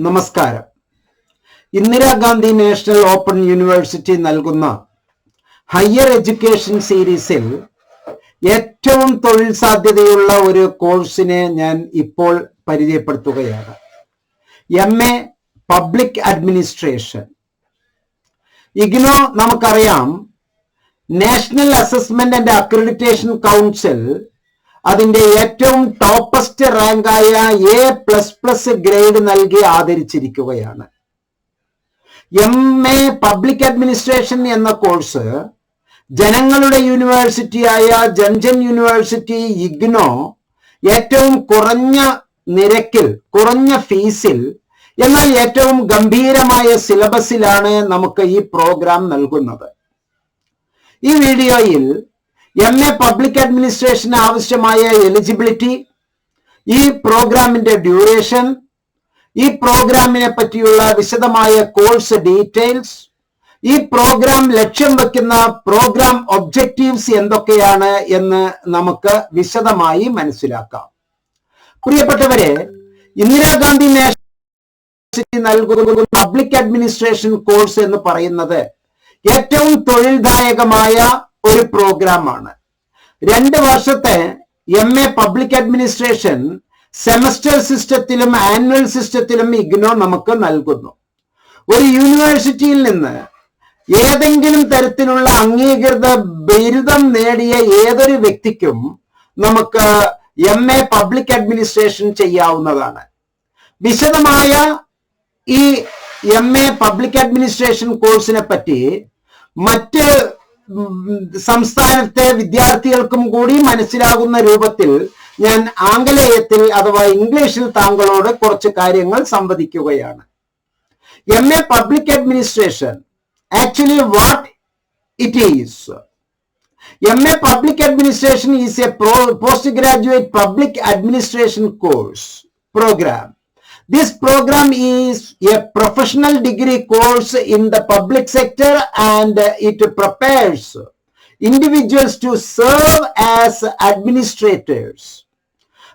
നമസ്കാരം. Indira Gandhi national open university നൽകുന്ന higher education സീരീസിൽ ഏറ്റവും തൊഴിൽ സാധ്യതയുള്ള ഒരു കോഴ്സിനെ ഞാൻ ഇപ്പോൾ പരിചയപ്പെടുത്തുകയാണ്. MA public administration. ഇഗ്നോ നമുക്കറിയാം, national assessment and accreditation council അതിന്റെ ഏറ്റവും ടോപ്പസ്റ്റ് റാങ്കായ A++ ഗ്രേഡ് നൽകി ആദരിച്ചിരിക്കുകയാണ്. MA പബ്ലിക് അഡ്മിനിസ്ട്രേഷൻ എന്ന കോഴ്സ് ജനങ്ങളുടെ യൂണിവേഴ്സിറ്റിയായ ജൻജൻ യൂണിവേഴ്സിറ്റി ഇഗ്നോ ഏറ്റവും കുറഞ്ഞ നിരക്കിൽ, കുറഞ്ഞ ഫീസിൽ, എന്നാൽ ഏറ്റവും ഗംഭീരമായ സിലബസിലാണ് നമുക്ക് ഈ പ്രോഗ്രാം നൽകുന്നത്. ഈ വീഡിയോയിൽ MA പബ്ലിക് അഡ്മിനിസ്ട്രേഷന് ആവശ്യമായ എലിജിബിലിറ്റി, ഈ പ്രോഗ്രാമിന്റെ ഡ്യൂറേഷൻ, ഈ പ്രോഗ്രാമിനെ പറ്റിയുള്ള വിശദമായ കോഴ്സ് ഡീറ്റെയിൽസ്, ഈ പ്രോഗ്രാം ലക്ഷ്യം വെക്കുന്ന പ്രോഗ്രാം ഒബ്ജക്റ്റീവ്സ് എന്തൊക്കെയാണ് എന്ന് നമുക്ക് വിശദമായി മനസ്സിലാക്കാം. പ്രിയപ്പെട്ടവരെ, ഇന്ദിരാഗാന്ധി നാഷണൽ യൂണിവേഴ്സിറ്റി നൽകുന്ന പബ്ലിക് അഡ്മിനിസ്ട്രേഷൻ കോഴ്സ് എന്ന് പറയുന്നത് ഏറ്റവും തൊഴിൽദായകമായ ഒരു പ്രോഗ്രാമാണ്. 2 വർഷത്തെ MA പബ്ലിക് അഡ്മിനിസ്ട്രേഷൻ സെമസ്റ്റർ സിസ്റ്റത്തിലും ആനുവൽ സിസ്റ്റത്തിലും ഇഗ്നോ നമുക്ക് നൽകുന്നു. ഒരു യൂണിവേഴ്സിറ്റിയിൽ നിന്ന് ഏതെങ്കിലും തരത്തിലുള്ള അംഗീകൃത ബിരുദം നേടിയ ഏതൊരു വ്യക്തിക്കും നമുക്ക് MA പബ്ലിക് അഡ്മിനിസ്ട്രേഷൻ ചെയ്യാവുന്നതാണ്. വിശദമായ ഈ MA പബ്ലിക് അഡ്മിനിസ്ട്രേഷൻ കോഴ്സിനെ പറ്റി മറ്റ് സംസ്ഥാനത്തെ വിദ്യാർത്ഥികൾക്കും കൂടി മനസ്സിലാകുന്ന രൂപത്തിൽ ഞാൻ ആംഗലേയത്തിൽ അഥവാ ഇംഗ്ലീഷിൽ താങ്കളോട് കുറച്ച് കാര്യങ്ങൾ സംവദിക്കുകയാണ്. MA public administration, actually what it is. MA public administration is A post graduate public administration course program. This program is a professional degree course in the public sector and it prepares individuals to serve as administrators.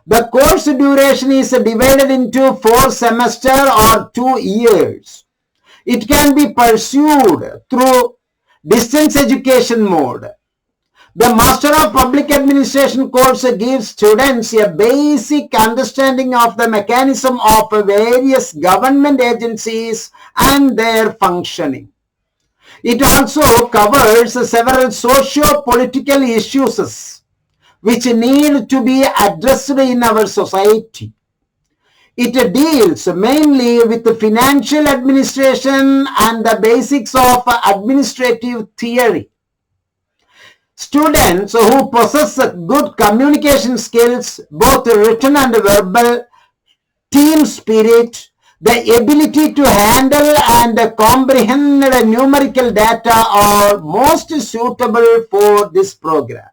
The course duration is divided into 4 semesters or 2 years. It can be pursued through distance education mode. The Master of Public Administration course gives students a basic understanding of the mechanism of various government agencies and their functioning. It also covers several socio-political issues which need to be addressed in our society. It deals mainly with financial administration and the basics of administrative theory. Students who possess good communication skills, both written and verbal, team spirit, the ability to handle and comprehend numerical data are most suitable for this program.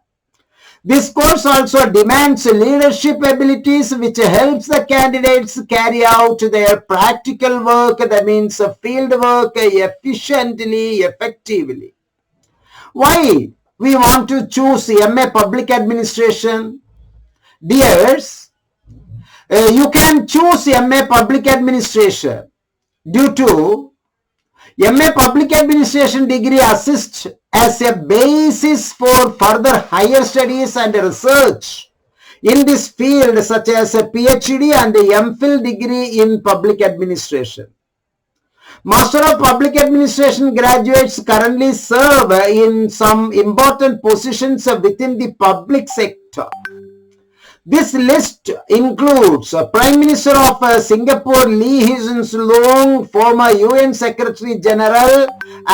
This course also demands leadership abilities which helps the candidates carry out their practical work, that means field work, efficiently, effectively. Why we want to choose MA Public Administration? Dears, you can choose MA Public Administration due to MA Public Administration degree assists as a basis for further higher studies and research in this field, such as a PhD and a MPhil degree in Public Administration. Master of Public Administration graduates currently serve in some important positions within the public sector. This list includes Prime Minister of Singapore Lee Hsien Loong, former UN Secretary General,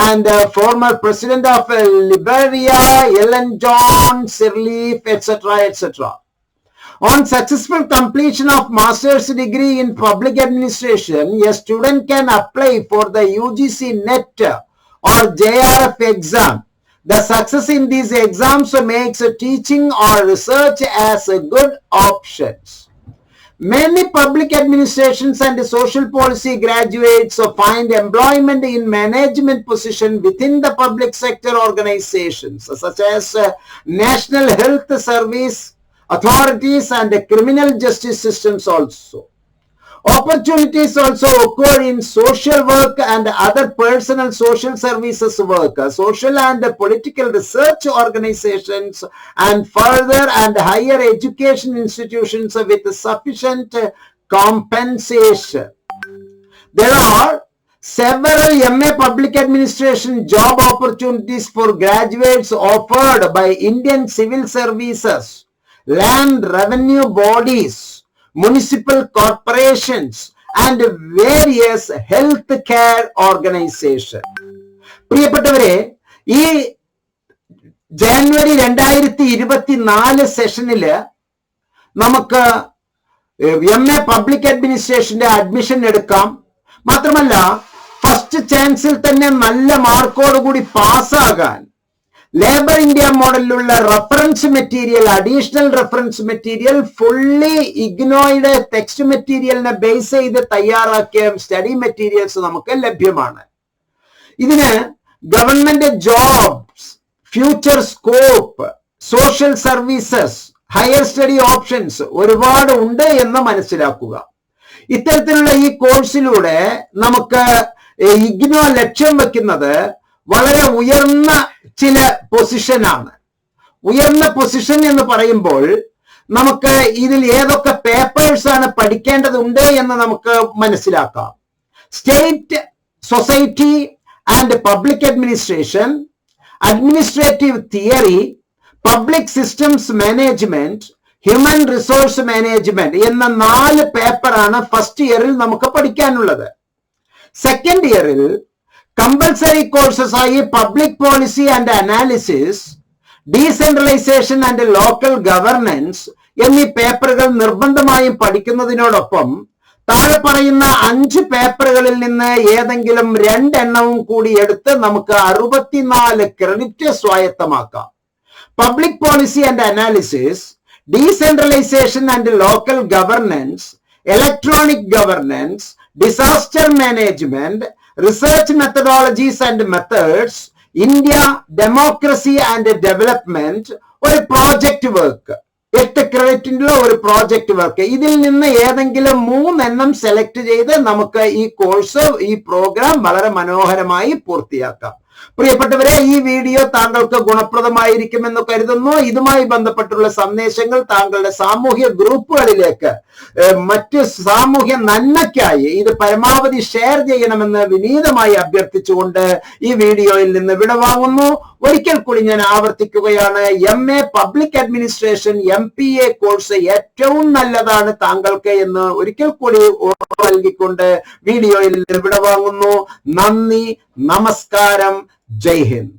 and former President of Liberia Ellen Johnson Sirleaf, etc., etc. On successful completion of master's degree in public administration, a student can apply for the UGC NET or JRF exam. The success in these exams makes teaching or research as good options. Many public administrations and social policy graduates find employment in management position within the public sector organizations such as National Health Service authorities and criminal justice systems also. Opportunities also occur in social work and other personal social services work, social and political research organizations, and further and higher education institutions with sufficient compensation. There are several MA Public Administration job opportunities for graduates offered by Indian civil services, land revenue bodies, municipal corporations, and various health care organizations. പ്രിയപ്പെട്ടവരെ, ഈ ജനുവരി 2024 സെഷനില് നമുക്ക് MA public അഡ്മിനിസ്ട്രേഷന്റെ admission എടുക്കാം. മാത്രമല്ല first ചാൻസിൽ തന്നെ നല്ല മാർക്കോടുകൂടി പാസ്സാകാൻ ലേബർ ഇന്ത്യ മോഡലിലുള്ള reference material, additional reference material, fully ഇഗ്നോയുടെ ടെക്സ്റ്റ് മെറ്റീരിയലിനെ ബേസ് ചെയ്ത് തയ്യാറാക്കിയ സ്റ്റഡി മെറ്റീരിയൽസ് നമുക്ക് ലഭ്യമാണ്. ഇതിന് government jobs, future scope, social services, higher study options ഒരുപാട് ഉണ്ട് എന്ന് മനസ്സിലാക്കുക. ഇത്തരത്തിലുള്ള ഈ കോഴ്സിലൂടെ നമുക്ക് ഇഗ്നോ ലക്ഷ്യം വെക്കുന്നത് വളരെ ഉയർന്ന ചില പൊസിഷനാണ്. ഉയർന്ന പൊസിഷൻ എന്ന് പറയുമ്പോൾ നമുക്ക് ഇതിൽ ഏതൊക്കെ പേപ്പേഴ്സ് ആണ് പഠിക്കേണ്ടതുണ്ട് എന്ന് നമുക്ക് മനസ്സിലാക്കാം. State society and public administration, administrative theory, public systems management, human resource management എന്ന 4 പേപ്പറാണ് ഫസ്റ്റ് ഇയറിൽ നമുക്ക് പഠിക്കാനുള്ളത്. സെക്കൻഡ് ഇയറിൽ കമ്പൽസറി കോഴ്സസ് ആയി public policy and analysis, decentralisation and local governance എന്നീ പേപ്പറുകൾ നിർബന്ധമായും പഠിക്കുന്നതിനോടൊപ്പം താഴെ പറയുന്ന 5 പേപ്പറുകളിൽ നിന്ന് ഏതെങ്കിലും 2 എണ്ണവും കൂടി എടുത്ത് നമുക്ക് 64 ക്രെഡിറ്റ് സ്വായത്തമാക്കാം. Public policy and analysis, decentralization and local governance, electronic governance, disaster management, research methodologies and methods, India, democracy and development, ഒരു പ്രോജക്റ്റ് വർക്ക്, 8 ക്രെഡിറ്റിനുള്ള ഒരു പ്രോജക്റ്റ് വർക്ക്. ഇതിൽ നിന്ന് ഏതെങ്കിലും 3 എണ്ണം സെലക്ട് ചെയ്ത് നമുക്ക് ഈ കോഴ്സ്, ഈ പ്രോഗ്രാം വളരെ മനോഹരമായി പൂർത്തിയാക്കാം. പ്രിയപ്പെട്ടവരെ, ഈ വീഡിയോ താങ്കൾക്ക് ഗുണപ്രദമായിരിക്കുമെന്ന് കരുതുന്നു. ഇതുമായി ബന്ധപ്പെട്ടുള്ള സന്ദേശങ്ങൾ താങ്കളുടെ സാമൂഹ്യ ഗ്രൂപ്പുകളിലേക്ക്, മറ്റ് സാമൂഹ്യ നന്മയ്ക്കായി ഇത് പരമാവധി ഷെയർ ചെയ്യണമെന്ന് വിനീതമായി അഭ്യർത്ഥിച്ചുകൊണ്ട് ഈ വീഡിയോയിൽ നിന്ന് വിടവാങ്ങുന്നു. ഒരിക്കൽ കൂടി ഞാൻ ആവർത്തിക്കുകയാണ്, MA public administration MPA course ഏറ്റവും നല്ലതാണ് താങ്കൾക്ക് എന്ന് ഒരിക്കൽ കൂടി ഉറപ്പ് നൽകിക്കൊണ്ട് വീഡിയോയിൽ നിന്ന് വിടവാങ്ങുന്നു. നന്ദി, നമസ്കാരം, ജയ് ഹിന്ദ്.